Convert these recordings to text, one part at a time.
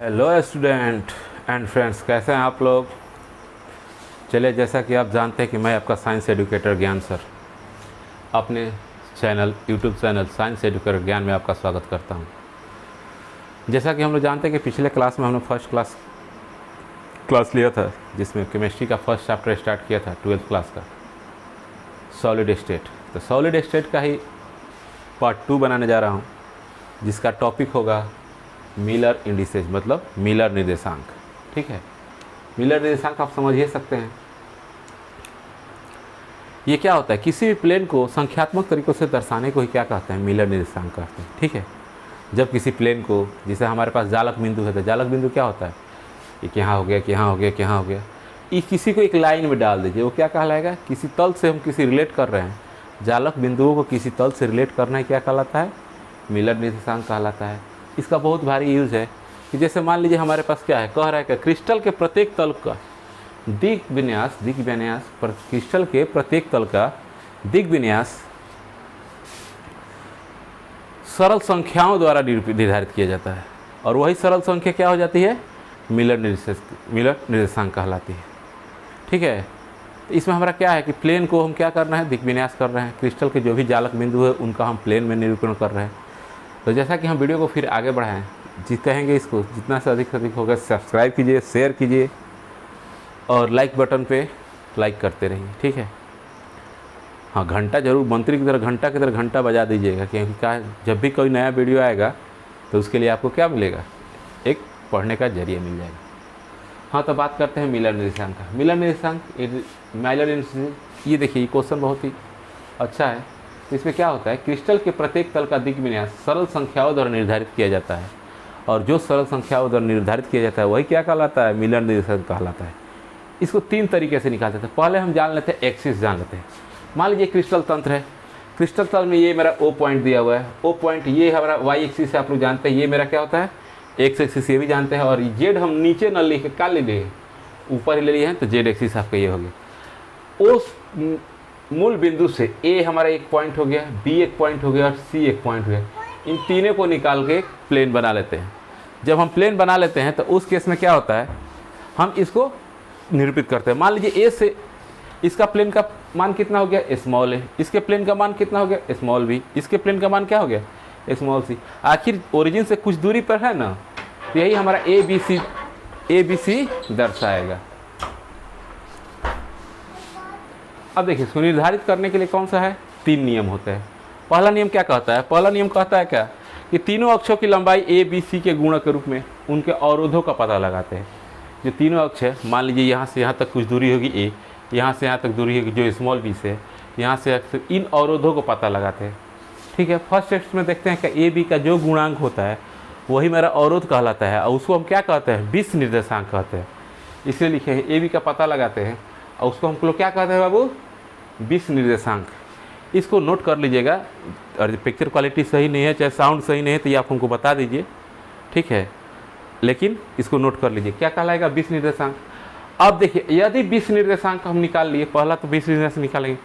Hello student and friends, कैसे हैं आप लोग। चलिए, जैसा कि आप जानते हैं कि मैं आपका साइंस एडुकेटर ज्ञान सर अपने यूट्यूब चैनल साइंस एडुकेटर ज्ञान में आपका स्वागत करता हूं। जैसा कि हम लोग जानते हैं कि पिछले क्लास में हमने फर्स्ट क्लास लिया था, जिसमें केमिस्ट्री का फर्स्ट चैप्टर स्टार्ट किया था 12th क्लास का, सॉलिड स्टेट। तो सॉलिड स्टेट का ही पार्ट 2 बनाने जा रहा हूँ, जिसका टॉपिक होगा मिलर इंडिसेज, मतलब मिलर निर्देशांक। ठीक है, मिलर निर्देशांक आप समझ ही सकते हैं। ये क्या होता है, किसी भी प्लेन को संख्यात्मक तरीकों से दर्शाने को ही क्या कहते हैं, मिलर निर्देशांक कहते हैं। ठीक है, जब किसी प्लेन को, जैसे हमारे पास जालक बिंदु है, तो जालक बिंदु क्या होता है, एक यहाँ हो गया, कि यहाँ हो गया, कि यहाँ हो गया, ये किसी को एक लाइन में डाल दीजिए, वो क्या कहलाएगा, किसी तल से हम किसी रिलेट कर रहे हैं, जालक बिंदुओं को किसी तल से रिलेट करना ही क्या कहलाता है, मिलर निर्देशांक कहलाता है। इसका बहुत भारी यूज़ है कि जैसे मान लीजिए हमारे पास क्या है, कह रहा है कि क्रिस्टल के प्रत्येक तल का दिग विन्यास क्रिस्टल के प्रत्येक तल का दिग विन्यास सरल संख्याओं द्वारा निर्धारित किया जाता है, और वही सरल संख्या क्या हो जाती है, मिलर निर्देशांक कहलाती है। ठीक है, तो इसमें हमारा क्या है कि प्लेन को हम क्या करना है, दिग विन्यास कर रहे हैं, क्रिस्टल के जो भी जालक बिंदु है उनका हम प्लेन में निरूपण कर रहे हैं। तो जैसा कि हम वीडियो को फिर आगे बढ़ाएं, कहेंगे इसको जितना से अधिक होगा सब्सक्राइब कीजिए, शेयर कीजिए और लाइक बटन पे लाइक करते रहिए। ठीक है, हाँ, घंटा जरूर, मंत्री की तरह घंटा बजा दीजिएगा, क्योंकि क्या, जब भी कोई नया वीडियो आएगा तो उसके लिए आपको क्या मिलेगा, एक पढ़ने का जरिया मिल जाएगा। हाँ, तो बात करते हैं मिलर निर्देशांक का। मिलर निर्देशांक, ये देखिए, ये क्वेश्चन बहुत ही अच्छा है। तो इसमें क्या होता है, क्रिस्टल के प्रत्येक तल का दिग विन्यास सरल संख्याओं द्वारा निर्धारित किया जाता है, और जो सरल संख्याओं द्वारा निर्धारित किया जाता है वही क्या कहलाता है, मिलर निर्देशांक कहलाता है। इसको 3 तरीके से निकालते थे। पहले हम जान लेते हैं, एक्सिस जान लेते हैं। मान लीजिए क्रिस्टल तंत्र है, क्रिस्टल तल में ये मेरा O पॉइंट दिया हुआ है, O पॉइंट ये हमारा वाई एक्सिस है, आप लोग जानते हैं, ये मेरा क्या होता है, एक्स एक्सिस, ये भी जानते हैं। और जेड हम नीचे न लिखे, क्या ले लिए, ऊपर ही ले लिए हैं, तो जेड एक्सिस आपका ये हो गया। उस मूल बिंदु से A हमारा एक पॉइंट हो गया, B एक पॉइंट हो गया और C एक पॉइंट हो गया। इन तीनों को निकाल के एक प्लेन बना लेते हैं। जब हम प्लेन बना लेते हैं तो उस केस में क्या होता है, हम इसको निरूपित करते हैं। मान लीजिए A से इसका प्लेन का मान कितना हो गया, स्मॉल a, इसके प्लेन का मान कितना हो गया, स्मॉल b, इसके प्लेन का मान क्या हो गया, स्मॉल c। आखिर ओरिजिन से कुछ दूरी पर है ना, तो यही हमारा ए बी सी दर्शाएगा। अब देखिए, इसको निर्धारित करने के लिए कौन सा है, 3 नियम होते हैं। पहला नियम क्या कहता है, पहला नियम कहता है क्या, कि तीनों अक्षों की लंबाई ए बी सी के गुणक के रूप में उनके अवरोधों का पता लगाते हैं। जो तीनों अक्ष है, मान लीजिए यहाँ से यहाँ तक कुछ दूरी होगी ए, यहाँ से यहाँ तक दूरी होगी जो स्मॉल बी से, यहाँ से इन अवरोधों को पता लगाते हैं। ठीक है, फर्स्ट स्टेप में देखते हैं कि ए बी का जो गुणांक होता है वही मेरा अवरोध कहलाता है, और उसको हम क्या कहते हैं, विष निर्देशांक कहते हैं। इसलिए लिखे हैं, ए बी का पता लगाते हैं और उसको हम लोग क्या कहते हैं बाबू, विष निर्देशांक। इसको नोट कर लीजिएगा, और पिक्चर क्वालिटी सही नहीं है, चाहे साउंड सही नहीं है, तो ये आप हमको बता दीजिए। ठीक है, लेकिन इसको नोट कर लीजिए, क्या कहलाएगा, विष निर्देशांक। अब देखिए, यदि विष निर्देशांक हम निकाल लिए, पहला तो विष निर्देशांक निकालेंगे।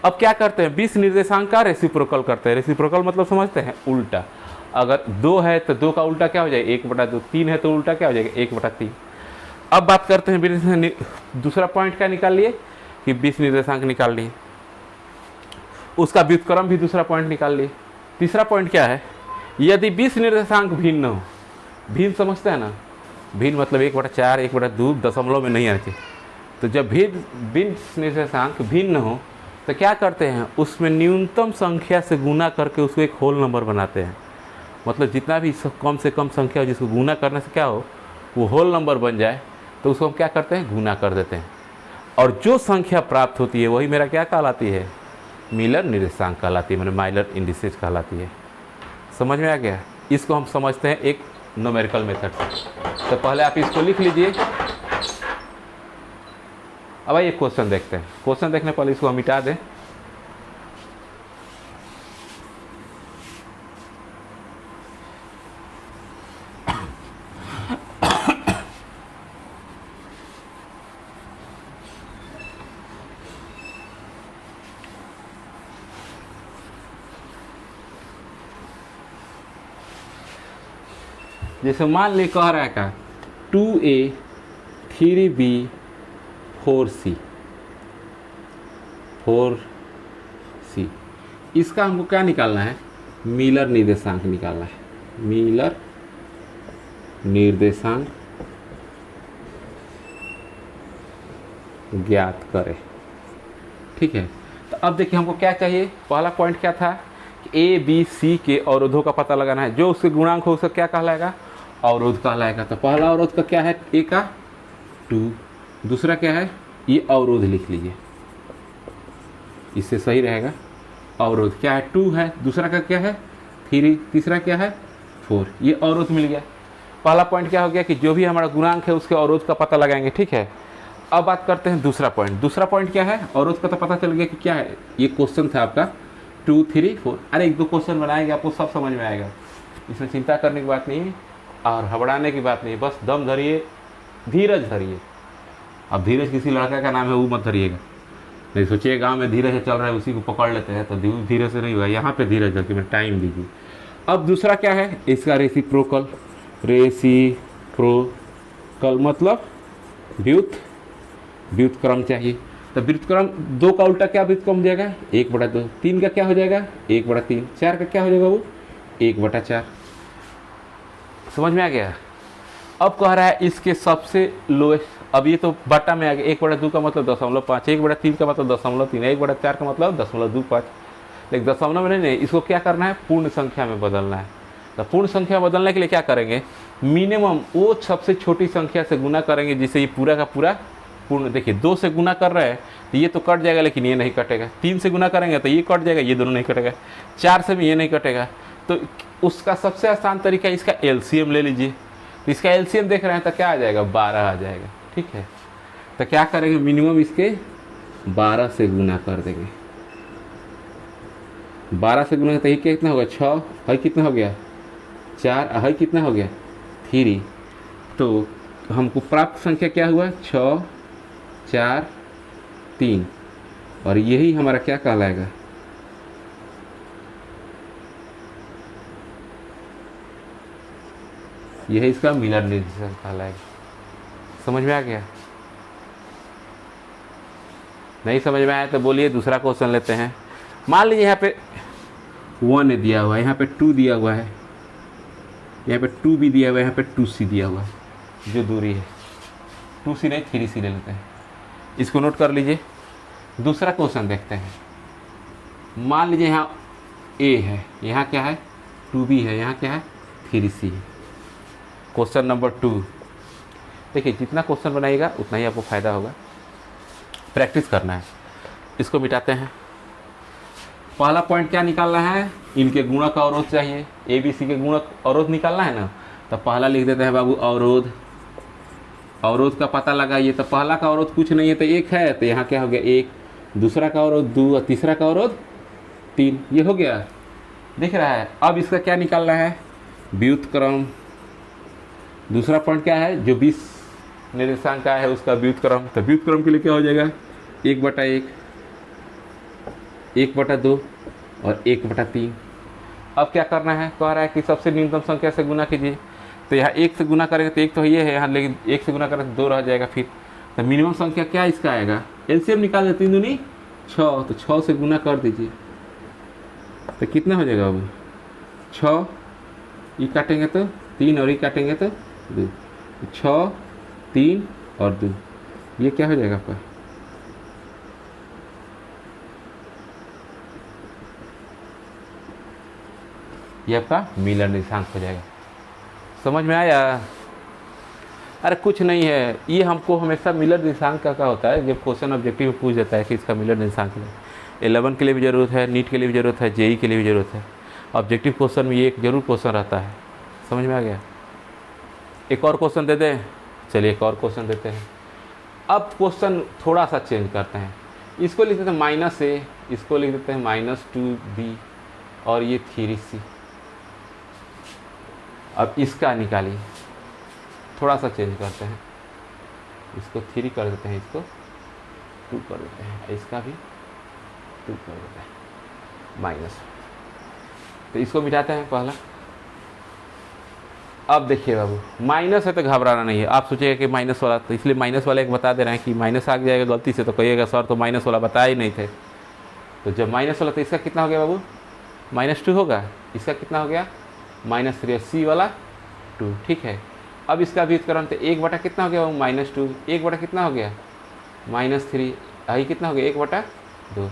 अब क्या करते हैं, विष निर्देशांक का रेसिप्रोकल करते हैं। रेसिप्रोकल मतलब समझते हैं, उल्टा। अगर 2 है तो 2 का उल्टा क्या हो जाएगा, 1/2। 3 है तो उल्टा क्या हो जाएगा, 1/3। अब बात करते हैं, दूसरा पॉइंट क्या निकाल लिए, कि विष निर्देशांक निकाल लिए, उसका व्युत्क्रम भी दूसरा पॉइंट निकाल लिए। तीसरा पॉइंट क्या है, यदि विष निर्देशांक भिन्न हो, भिन्न समझते हैं ना, भिन्न मतलब 1/4, 1/2 दशमलव में नहीं आना चाहिए। तो जब विष निर्देशांक भिन्न हो तो क्या करते हैं, उसमें न्यूनतम संख्या से गुना करके उसको एक होल नंबर बनाते हैं। मतलब जितना भी कम से कम संख्या हो जिसको गुना करने से क्या हो, वो होल नंबर बन जाए, तो उसको हम क्या करते हैं, गुना कर देते हैं। और जो संख्या प्राप्त होती है वही मेरा क्या कहलाती है, मिलर निर्देशांक कहलाती है, मैंने माइलर इंडिसेज कहलाती है। समझ में आ गया। इसको हम समझते हैं एक न्यूमेरिकल मेथड से। तो पहले आप इसको लिख लीजिए। अब आइए क्वेश्चन देखते हैं। क्वेश्चन देखने पहले इसको हम मिटा दें। जैसे मान ले कह रहा है का 2A 3B 4C 4C, इसका हमको क्या निकालना है, मिलर निर्देशांक निकालना है। मिलर निर्देशांक ज्ञात करें। ठीक है, तो अब देखिए हमको क्या चाहिए, पहला पॉइंट क्या था कि ए बी सी के अवरोधों का पता लगाना है। जो उसके गुणांक हो उसका क्या कहलाएगा, अवरोध कहलाएगा। तो पहला अवरोध का क्या है, ए का 2, दूसरा क्या है, ये अवरोध लिख लीजिए, इससे सही रहेगा। अवरोध क्या है, 2 है, दूसरा का क्या है 3, तीसरा क्या है 4, ये अवरोध मिल गया। पहला पॉइंट क्या हो गया कि जो भी हमारा गुणांक है उसके अवरोध का पता लगाएंगे। ठीक है, अब बात करते हैं दूसरा पॉइंट। दूसरा पॉइंट क्या है, अवरोध का तो पता चल गया कि क्या है, ये क्वेश्चन था आपका 2 3 4। अरे 1-2 क्वेश्चन बनाएंगे, आपको सब समझ में आएगा, इसमें चिंता करने की बात नहीं है और घबराने की बात नहीं है। बस दम धरिए, धीरज धरिए। अब धीरज किसी लड़का का नाम है, वो मत धरिएगा, नहीं सोचिए गांव में धीरज चल रहा है उसी को पकड़ लेते हैं, तो धीरे से नहीं होगा। यहाँ पे धीरज रखिए, मैं टाइम दीजिए। अब दूसरा क्या है, इसका रेसिप्रोकल। रेसिप्रोकल मतलब व्युत्क्रम चाहिए। तो व्युत्क्रम 2 का उल्टा क्या व्युत्क्रम हो जाएगा, 1/2। 3 का क्या हो जाएगा, 1/3। 4 का क्या हो जाएगा, वो 1/4। समझ में आ गया। अब कह रहा है इसके सबसे लोएस्ट, अब ये तो बटा में आ गया, 1/2 का मतलब 0.5, 1/3 का मतलब 0.3, 1/4 का मतलब 0.25। लेकिन दशमलव में नहीं, इसको क्या करना है, पूर्ण संख्या में बदलना है। तो पूर्ण संख्या बदलने के लिए क्या करेंगे, मिनिमम वो सबसे छोटी संख्या से गुना करेंगे जिससे ये पूरा का पूरा पूर्ण। देखिए 2 से गुना कर रहे हैं तो ये तो कट जाएगा, लेकिन ये नहीं कटेगा। 3 से गुना करेंगे तो ये कट जाएगा, ये दोनों नहीं कटेगा। 4 से भी ये नहीं कटेगा। तो उसका सबसे आसान तरीका इसका एलसीएम ले लीजिए। तो इसका एलसीएम देख रहे हैं तो क्या आ जाएगा, 12 आ जाएगा। ठीक है, तो क्या करेंगे, मिनिमम इसके 12 से गुना कर देंगे। 12 से गुना तो ये कितना होगा, 6 है, कितना हो गया 4 है, कितना हो गया 3। तो हमको प्राप्त संख्या क्या हुआ, 6 4 3, और यही हमारा क्या कहलाएगा, यही इसका मिलर निर्देशांक कहलाएगा। समझ में आ गया, नहीं समझ में आया तो बोलिए, दूसरा क्वेश्चन लेते हैं। मान लीजिए यहाँ पे 1 दिया हुआ है, यहाँ पे 2 दिया हुआ है, यहाँ पे 2 भी दिया हुआ है, यहाँ पे 2C दिया हुआ है। जो दूरी है 2C नहीं 3C ले लेते हैं, इसको नोट कर लीजिए। दूसरा क्वेश्चन देखते हैं। मान लीजिए यहाँ A है, यहाँ क्या है 2B है, यहाँ क्या है 3C है। क्वेश्चन नंबर 2, देखिए जितना क्वेश्चन बनाइएगा उतना ही आपको फ़ायदा होगा, प्रैक्टिस करना है। इसको मिटाते हैं। पहला पॉइंट क्या निकालना है, इनके गुणक अवरोध चाहिए, ए बी सी के गुणक अवरोध निकालना है ना। तो पहला लिख देते हैं बाबू अवरोध, अवरोध का पता लगाइए। तो पहला का अवरोध कुछ नहीं है तो 1 है, तो यहाँ क्या हो गया 1, दूसरा का अवरोध 2 और तीसरा का अवरोध 3, ये हो गया, दिख रहा है। अब इसका क्या निकालना है, व्युत्क्रम। दूसरा पॉइंट क्या है, जो 20 निर्देशांक का है उसका व्युत्क्रम। तो व्युत्क्रम के लिए क्या हो जाएगा, 1/1, 1/2 और 1/3। अब क्या करना है, कह रहा है कि सबसे न्यूनतम संख्या से गुना कीजिए। तो यहाँ 1 से गुना करेंगे तो 1 तो ये है यहाँ, लेकिन 1 से गुना करें तो 2 रह जाएगा फिर। तो मिनिमम संख्या क्या इसका आएगा, एलसीएम निकाल दे, 3 दूनी 6, तो 6 से गुना कर दीजिए। तो कितना हो जाएगा अब, 6, ये काटेंगे तो 3 और ये काटेंगे तो 2, 6 3 और 2, ये क्या हो जाएगा आपका, ये आपका मिलर निर्देशांक हो जाएगा। समझ में आया। अरे कुछ नहीं है, ये हमको हमेशा मिलर निर्देशांक का होता है जब क्वेश्चन ऑब्जेक्टिव में पूछ देता है कि इसका मिलर निर्देशांक है। 11 के लिए भी ज़रूरत है, नीट के लिए भी ज़रूरत है, जेई के लिए भी ज़रूरत है। ऑब्जेक्टिव क्वेश्चन में ये एक जरूर क्वेश्चन रहता है। समझ में आ गया। एक और क्वेश्चन दे दें, चलिए एक और क्वेश्चन देते हैं। अब क्वेश्चन थोड़ा सा चेंज करते हैं, इसको लिख देते हैं -a, इसको लिख देते हैं -2b और ये 3c। अब इसका निकालिए, थोड़ा सा चेंज करते हैं, इसको 3 कर देते हैं, इसको 2 कर देते हैं, इसका भी 2 कर देते हैं माइनस। तो इसको मिटाते हैं पहला। अब देखिए बाबू, माइनस है तो घबराना नहीं है। आप सोचिएगा कि माइनस वाला, तो इसलिए माइनस वाला एक बता दे रहे हैं कि माइनस आ जाएगा गलती से, तो कहिएगा सर तो माइनस वाला बताया ही नहीं थे। तो जब माइनस वाला, तो इसका कितना हो गया बाबू, -2 होगा। इसका कितना हो गया, -3, सी वाला 2, ठीक है। अब इसका व्युत्क्रम, तो 1 बटा कितना हो गया बाबू, -2, 1 बटा कितना हो गया, -3, यही कितना हो गया, 1/2।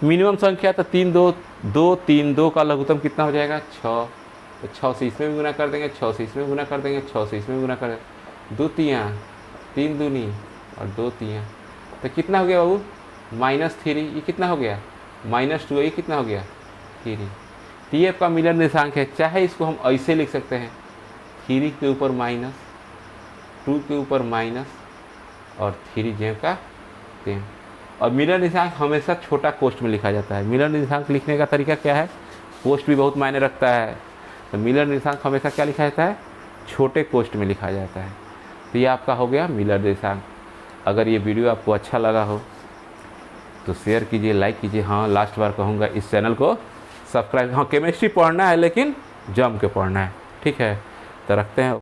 मिनिमम संख्या तो 3 2 2 3 2 का लघुत्तम कितना हो जाएगा, 6। तो 6 से इसमें भी गुना कर देंगे, 6 से इसमें गुना कर देंगे, 6 से इसमें गुना कर देंगे, 2 तियाँ 3 दूनी और 2 तियाँ, तो कितना हो गया बाबू, -3। ये कितना हो गया, -2, ये कितना हो गया, 3। तो ये आपका मिलर निर्देशांक है। चाहे इसको हम ऐसे लिख सकते हैं, 3 के ऊपर माइनस, 2 के ऊपर माइनस और 3 जेब का 3। और मिलर निर्देशांक हमेशा छोटा कोष्ठ में लिखा जाता है। मिलर निर्देशांक लिखने का तरीका क्या है, कोष्ठ भी बहुत मायने रखता है। तो मिलर निर्देशांक हमेशा क्या लिखा जाता है, छोटे कोष्ठ में लिखा जाता है। तो ये आपका हो गया मिलर निर्देशांक। अगर ये वीडियो आपको अच्छा लगा हो तो शेयर कीजिए, लाइक कीजिए। हाँ, लास्ट बार कहूँगा, इस चैनल को सब्सक्राइब। हाँ, केमिस्ट्री पढ़ना है लेकिन जम के पढ़ना है, ठीक है। तो रखते हैं।